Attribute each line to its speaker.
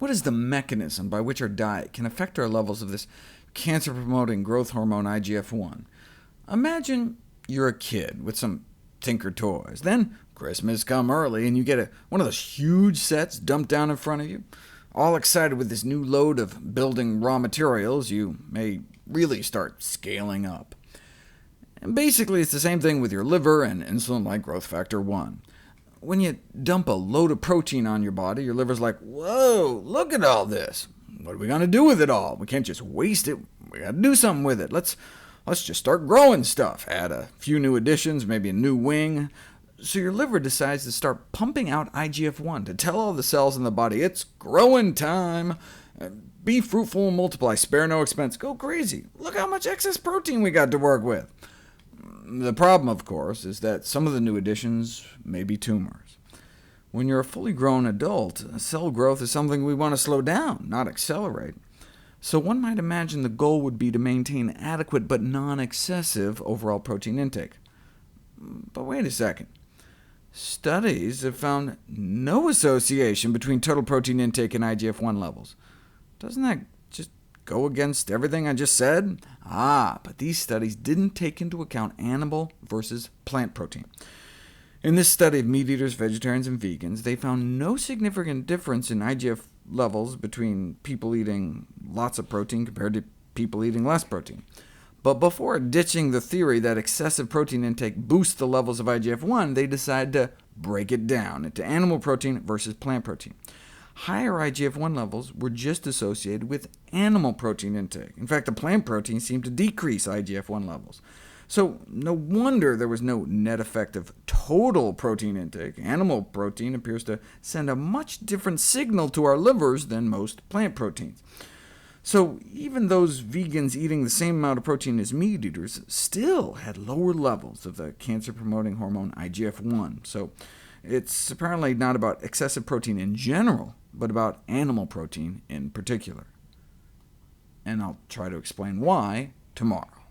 Speaker 1: What is the mechanism by which our diet can affect our levels of this cancer-promoting growth hormone IGF-1? Imagine you're a kid with some Tinker toys. Then Christmas come early, and you get one of those huge sets dumped down in front of you. All excited with this new load of building raw materials, you may really start scaling up. And basically, it's the same thing with your liver and insulin like growth factor 1. When you dump a load of protein on your body, your liver's like, whoa, look at all this. What are we going to do with it all? We can't just waste it. We got to do something with it. Let's just start growing stuff. Add a few new additions, maybe a new wing. So your liver decides to start pumping out IGF-1 to tell all the cells in the body, it's growing time. Be fruitful and multiply. Spare no expense. Go crazy. Look how much excess protein we got to work with. The problem, of course, is that some of the new additions may be tumors. When you're a fully grown adult, cell growth is something we want to slow down, not accelerate. So one might imagine the goal would be to maintain adequate but non-excessive overall protein intake. But wait a second. Studies have found no association between total protein intake and IGF-1 levels. Doesn't that just go against everything I just said? But these studies didn't take into account animal versus plant protein. In this study of meat-eaters, vegetarians, and vegans, they found no significant difference in IGF levels between people eating lots of protein compared to people eating less protein. But before ditching the theory that excessive protein intake boosts the levels of IGF-1, they decided to break it down into animal protein versus plant protein. Higher IGF-1 levels were just associated with animal protein intake. In fact, the plant protein seemed to decrease IGF-1 levels. So no wonder there was no net effect of total protein intake. Animal protein appears to send a much different signal to our livers than most plant proteins. So even those vegans eating the same amount of protein as meat-eaters still had lower levels of the cancer-promoting hormone IGF-1. So it's apparently not about excessive protein in general, but about animal protein in particular. And I'll try to explain why tomorrow.